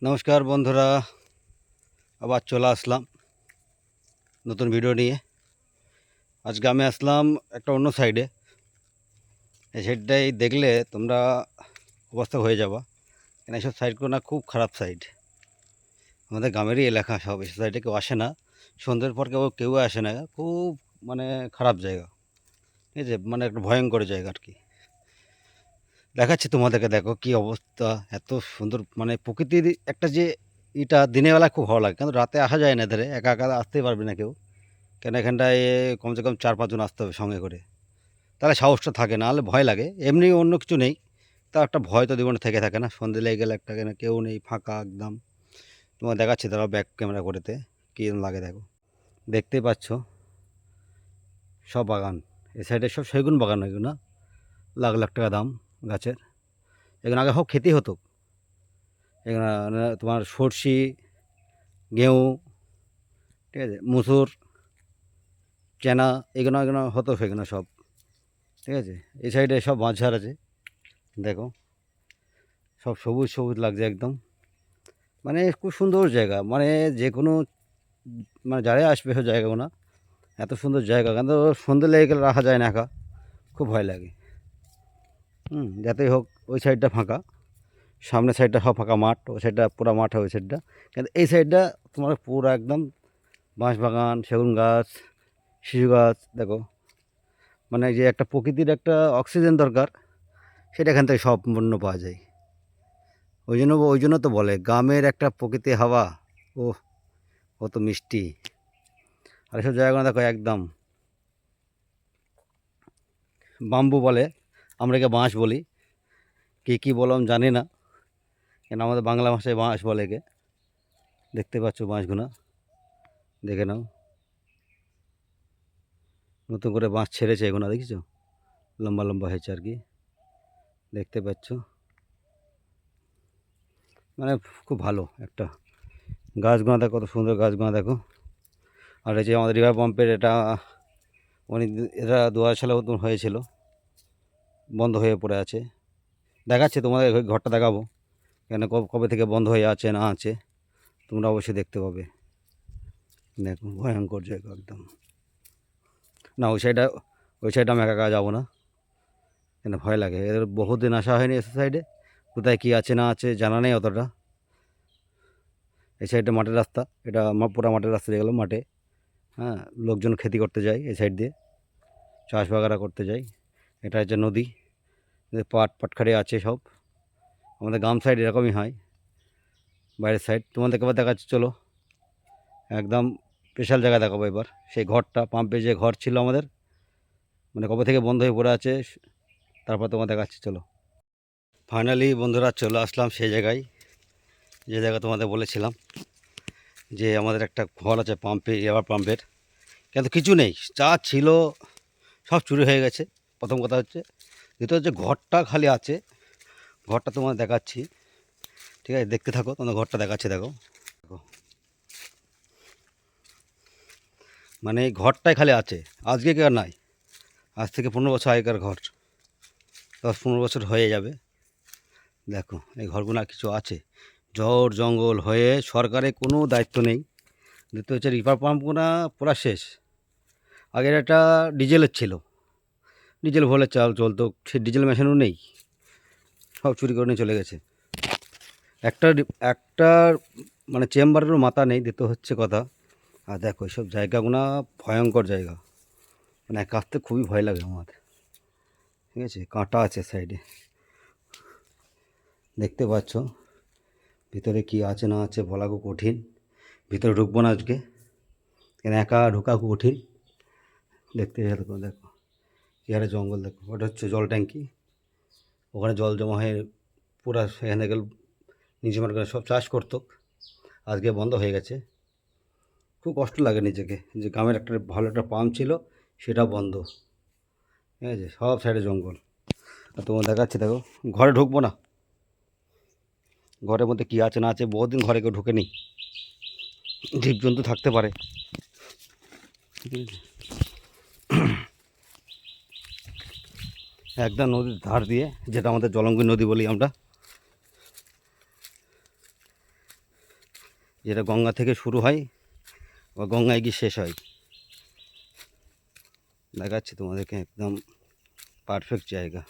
নমস্কার বন্ধুরা, আবার চলে আসলাম নতুন ভিডিও নিয়ে। আজকে আমি আসলাম একটা অন্য সাইডে। এই সাইডটাই দেখলে তোমরা অবস্থা হয়ে যাবা, কেন এইসব সাইডগুলো না খুব খারাপ সাইড। আমাদের গ্রামেরই এলাকা, সব এসব সাইডে কেউ আসে না, সন্ধ্যের পর কেউ কেউ আসে না। খুব মানে খারাপ জায়গা, ঠিক আছে, মানে একটা ভয়ঙ্কর জায়গা আর কি। দেখাচ্ছি তোমাদেরকে, দেখো কি অবস্থা। এত সুন্দর মানে প্রকৃতির একটা যে এটা দিনের বেলা খুব ভালো লাগে, কিন্তু রাতে আসা যায় না, এধারে একা একা আসতে পারবে না কেউ। কেন এখানটায় কমসে কম 4-5 জন আসতে হবে সঙ্গে করে, তাহলে সাহসটা থাকে, না হলে ভয় লাগে। এমনি অন্য কিছু নেই, তা একটা ভয় তো জীবনে থেকে থাকে না। সন্ধে লেগে গেলে একটা কেন কেউ নেই, ফাঁকা একদম। তোমার দেখাচ্ছি, তারা ব্যাক ক্যামেরা করেতে কী লাগে দেখো। দেখতেই পাচ্ছ সব বাগান, এ সাইডে সব সেগুন বাগান, এগুলো লাখ লাখ টাকা দাম গাছের। এগুলো আগে সব খেতেই হতো। এগুলো তোমার সর্ষে, গেহু, ঠিক আছে, মুসুর, চেনা, এগুলো এগুলো হতো সেগুলো সব, ঠিক আছে। এই সাইডে সব মাঝঝাড় আছে, দেখো সব সবুজ সবুজ লাগছে একদম। মানে খুব সুন্দর জায়গা, মানে যে কোনো মানে যারাই আসবে সব জায়গাগুলো এত সুন্দর জায়গা, কিন্তু সন্ধে লেগে গেলে রাখা যায় না একা, খুব ভয় লাগে। যাতেই হোক ওই সাইডটা ফাঁকা, সামনের সাইডটা সব ফাঁকা মাঠ, ওই সাইডটা পুরো মাঠ, ওই সাইডটা। কিন্তু এই সাইডটা তোমার পুরো একদম বাঁশ বাগান, সেগুন গাছ, শিশু গাছ, দেখো। মানে যে একটা প্রকৃতির একটা অক্সিজেন দরকার, সেটা এখান থেকে সম্পূর্ণ পাওয়া যায়। ওই জন্য তো বলে গ্রামের একটা প্রকৃতি হাওয়া, ও কত মিষ্টি। আর এসব জায়গাগুলো দেখো একদম বাম্বু বলে, আমরা একে বাঁশ বলি, কে কী বললাম জানি না, কেন আমাদের বাংলা ভাষায় বাঁশ বলে একে। দেখতে পাচ্ছ বাঁশগুলো, দেখে নাও। নতুন করে বাঁশ ছেড়েছে এগুলো, দেখেছো, লম্বা লম্বা হয়েছে আর কি, দেখতে পাচ্ছ। মানে খুব ভালো একটা। গাছগুলো দেখো, কত সুন্দর গাছগুলো দেখো। আর এই যে আমাদের রিভার পাম্পের এটা অনেক, এটা 2000 সালে মতন হয়েছিল, বন্ধ হয়ে পড়ে আছে। দেখাচ্ছে তোমাদের ওই ঘরটা দেখাবো, কেন কবে থেকে বন্ধ হয়ে আছে না আছে, তোমরা অবশ্যই দেখতে পাবে। দেখো ভয়ঙ্কর জায়গা একদম। না ওই সাইডে আমি একা একা যাবো না, কেন ভয় লাগে। এদের বহুদিন আসা হয়নি এসব সাইডে, কোথায় কী আছে না আছে জানা নেই অতটা। এই সাইডে মাঠের রাস্তা, এটা পুরা মাঠের রাস্তা, যেগুলো মাঠে, হ্যাঁ, লোকজন খেতি করতে যায় এই সাইড দিয়ে, চাষ বাগারা করতে যায়। এটা হচ্ছে নদী, পাট পাটখাড়ি আছে সব। আমাদের গ্রাম সাইড এরকমই হয়, বাইরের সাইড তোমাদেরকে এবার দেখাচ্ছি, চলো একদম স্পেশাল জায়গা দেখাবো এবার। সেই ঘরটা, পাম্পে যে ঘর ছিল আমাদের, মানে কবে থেকে বন্ধ হয়ে পড়ে আছে, তারপর তোমার দেখাচ্ছি, চলো। ফাইনালি বন্ধুরা চলে আসলাম সেই জায়গায়, যে জায়গা তোমাদের বলেছিলাম যে আমাদের একটা ঘর আছে পাম্পে, এবার পাম্পের, কিন্তু কিছু নেই, যা ছিল সব চুরি হয়ে গেছে, প্রথম কথা হচ্ছে। দ্বিতীয় হচ্ছে ঘরটা খালি আছে, ঘরটা তোমার দেখাচ্ছি, ঠিক আছে, দেখতে থাকো, তোমার ঘরটা দেখাচ্ছি, দেখো দেখো। মানে এই ঘরটাই খালি আছে, আজকে কেউ নাই, আজ থেকে 15 বছর আগেকার ঘর, 10-15 বছর হয়ে যাবে। দেখো এই ঘরগুলো কিছু আছে, ঝড় জঙ্গল হয়ে সরকারের কোনো দায়িত্ব নেই। দ্বিতীয় হচ্ছে রিভার পাম্পগুলো পুরা শেষ। আগের একটা ডিজেলের ছিল, ডিজেল ভরে চাল চলতো, সে ডিজেল মেশিনও নেই, সব চুরি করে নিয়ে চলে গেছে। একটা মানে চেম্বারেরও মাথা নেই, দিতে হচ্ছে কথা। আর দেখো এইসব জায়গাগুলো ভয়ঙ্কর জায়গা, মানে কাছতে খুবই ভয় লাগে আমার, ঠিক আছে, কাঁটা আছে সাইডে, দেখতে পাচ্ছ। ভিতরে কি আছে না আছে বলা খুব কঠিন, ভিতরে ঢুকবো না আজকে, কেন একা ঢোকা খুব কঠিন। দেখতে দেখো, দেখো কি আরে জঙ্গল, দেখো ওটা হচ্ছে জল ট্যাঙ্কি, ওখানে জল জমা হয়ে পুরা সেখানে গেল, নিচে মাঠ সব চাষ করতো, আজকে বন্ধ হয়ে গেছে। খুব কষ্ট লাগে নিজেকে, যে গ্রামের একটা ভালো একটা পাম্প ছিল, সেটা বন্ধ, ঠিক আছে, সব সাইডে জঙ্গল। আর তোমার দেখাচ্ছি, দেখো ঘরে ঢুকবো না, ঘরের মধ্যে কী আছে না আছে, বহুদিন ঘরে কেউ ঢুকেনি, জীবজন্তু থাকতে পারে, ঠিক আছে। একদম নদীর ধার দিয়ে, যেটা আমাদের জলঙ্গি নদী বলি আমরা, যেটা গঙ্গা থেকে শুরু হয় বা গঙ্গায় গিয়ে শেষ হয়। দেখাচ্ছি তোমাদেরকে একদম পারফেক্ট জায়গা।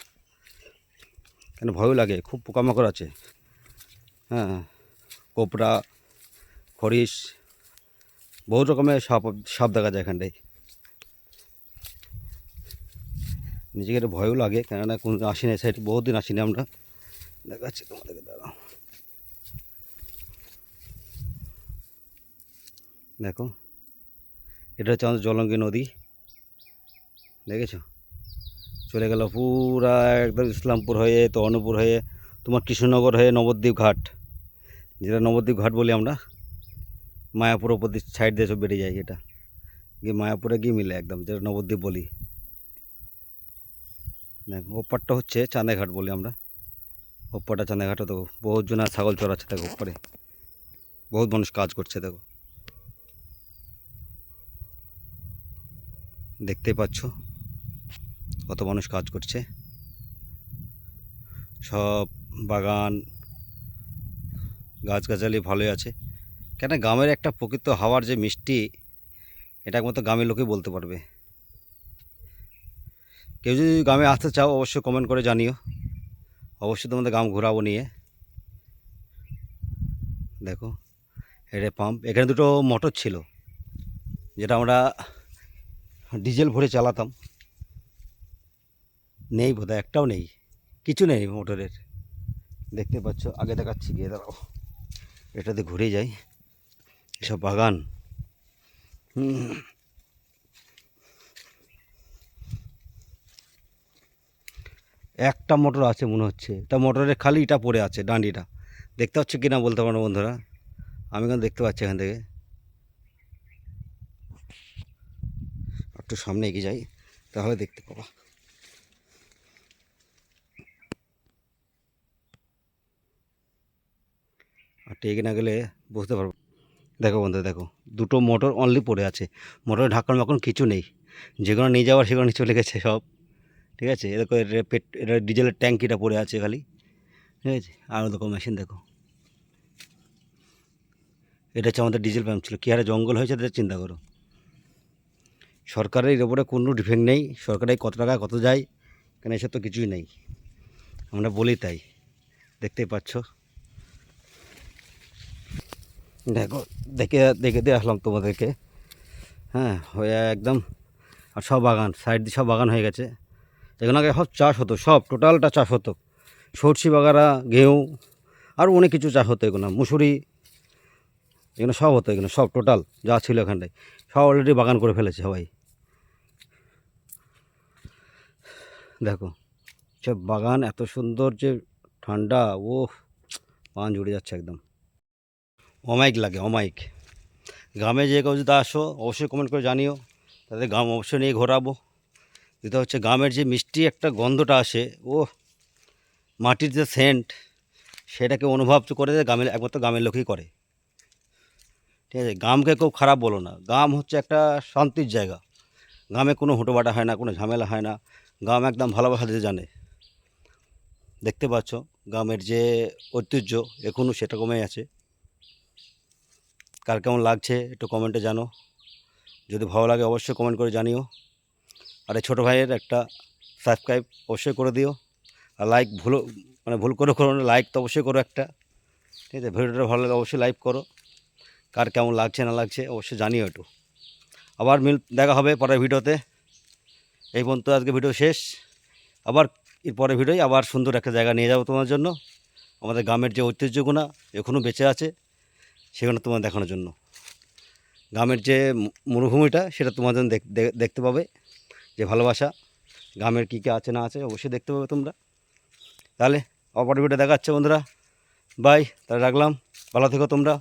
কেন ভয়ও লাগে, খুব পোকামাকড় আছে। হ্যাঁ, কোবরা, খরিশ, বহু রকমের সাপ সাপ দেখা যায় এখানটায়। নিজেকে একটু ভয়ও লাগে, কেননা কোন আসিনি সাইড, বহুদিন আসিনি আমরা। দেখাচ্ছি তোমাদেরকে, দাঁড়াও। দেখো, এটা হচ্ছে আমাদের জলঙ্গি নদী, দেখেছো? চলে গেল পুরা একদম ইসলামপুর হয়ে, তর্ণপুর হয়ে, তোমার কৃষ্ণনগর হয়ে নবদ্বীপ ঘাট, যেটা নবদ্বীপ ঘাট বলি আমরা। মায়াপুর ওপর সাইড দিয়ে সব বেরিয়ে যায়, এটা গিয়ে মায়াপুরে গিয়ে মিলে একদম, যেটা নবদ্বীপ বলি। দেখো, ওপারটা হচ্ছে চাঁদাঘাট বলি আমরা। ওপারটা চাঁদাঘাটে দেখো, বহুত জন ছাগল চড়াচ্ছে, দেখো ওপরে বহুত মানুষ কাজ করছে, দেখো দেখতেই পাচ্ছ কত মানুষ কাজ করছে। সব বাগান গাছগাছালি ভালোই আছে। কেন গ্রামের একটা প্রকৃত হাওয়ার যে মিষ্টি, এটা একমাত্র গ্রামের লোকেই বলতে পারবে। কেউ যদি গ্রামে আসতে চাও অবশ্যই কমেন্ট করে জানিও, অবশ্যই তোমাদের গ্রাম ঘোরাবো নিয়ে। দেখো, এটা পাম্প, এখানে দুটো মোটর ছিল, যেটা আমরা ডিজেল ভরে চালাতাম। নেই বোধহয়, একটাও নেই, কিছু নেই মোটরের। দেখতে পাচ্ছ, আগে দেখাচ্ছি, গিয়ে দাঁড়াও, এটাতে ঘুরে যাই। এসব বাগান, একটা মোটর আছে মনে হচ্ছে, তা মোটরের খালি এটা পড়ে আছে, ডান্ডিটা। দেখতে পাচ্ছ কি না বলতে পারো বন্ধুরা, আমি কিন্তু দেখতে পাচ্ছি এখান থেকে। একটু সামনে এগিয়ে যাই, তাহলে দেখতে পাবা। আর এগিয়ে না গেলে বুঝতে পারবো। দেখো বন্ধু, দেখো দুটো মোটর অনলি পড়ে আছে, মোটরের ঢাকানো এখন কিছু নেই, যেগুলো নিয়ে যাওয়ার সেগুলো নিয়ে চলে গেছে সব। ঠিক আছে, এরকম এটা ডিজেলের ট্যাঙ্কিটা পড়ে আছে খালি। ঠিক আছে, আর দেখো মেশিন, দেখো এটা হচ্ছে আমাদের ডিজেল পাম্প ছিল, কী হারে জঙ্গল হয়েছে তাদের চিন্তা করো। সরকারের এর ওপরে কোনো ডিফেক্ট নেই, সরকারের কত টাকা কত যায়, কেন এসব তো কিছুই নেই, আমরা বলি তাই। দেখতেই পাচ্ছ, দেখো দেখে দেখে দিয়ে আসলাম তোমাদেরকে। হ্যাঁ, হয়ে একদম, আর সব বাগান সাইড দিয়ে সব বাগান হয়ে গেছে। এখানে আগে সব চাষ হতো, সব টোটালটা চাষ হতো, সরষে বাগারা, গেহু, আর অনেক কিছু চাষ হতো, এগুলো মুসুরি, এখানে সব হতো, এখানে সব টোটাল যা ছিল এখানটায় সব অলরেডি বাগান করে ফেলেছে সবাই। দেখো সব বাগান, এত সুন্দর যে ঠান্ডা, ও পান জুড়ে যাচ্ছে একদম, অমাইক লাগে অমাইক। গ্রামে যে কেউ যদি আসো অবশ্যই কমেন্ট করে জানিও, তাদের গ্রাম অবশ্যই নিয়ে ঘোরাবো। যেটা হচ্ছে গ্রামের যে মিষ্টি একটা গন্ধটা আসে, ও মাটির যে সেন্ট, সেটাকে অনুভব করে গ্রামের, একমাত্র গ্রামের লোকই করে। ঠিক আছে, গ্রামকে কেউ খারাপ বলো না, গ্রাম হচ্ছে একটা শান্তির জায়গা। গ্রামে কোনো হুটোবাটা হয় না, কোনো ঝামেলা হয় না, গ্রাম একদম ভালোবাসা দিতে জানে। দেখতে পাচ্ছ গ্রামের যে ঐতিহ্য এখনও সেটা কমে আছে। কার কেমন লাগছে একটু কমেন্টে জানো, যদি ভালো লাগে অবশ্যই কমেন্ট করে জানিও। আর এই ছোটো ভাইয়ের একটা সাবস্ক্রাইব অবশ্যই করে দিও, আর লাইক ভুল করে করো না, লাইক তো অবশ্যই করো একটা। ঠিক আছে, ভিডিওটা ভালো লাগে অবশ্যই লাইক করো, কার কেমন লাগছে না লাগছে অবশ্যই জানিও একটু। আবার দেখা হবে পরের ভিডিওতে। এই পর্যন্ত আজকে ভিডিও শেষ, আবার এর পরের ভিডিওয় আবার সুন্দর একটা জায়গা নিয়ে যাবো তোমার জন্য। আমাদের গ্রামের যে ঐতিহ্যগুলো এখনও বেঁচে আছে, সেগুলো তোমার দেখানোর জন্য। গ্রামের যে মরুভূমিটা সেটা তোমার জন্য দেখতে পাবে, যে ভালোবাসা গ্রামের কী কী আছে না আছে অবশ্যই দেখতে পাবে তোমরা। তাহলে অপর ভিডিও দেখাচ্ছে বন্ধুরা, বাই, তাহলে রাখলাম, ভালো থেকো তোমরা।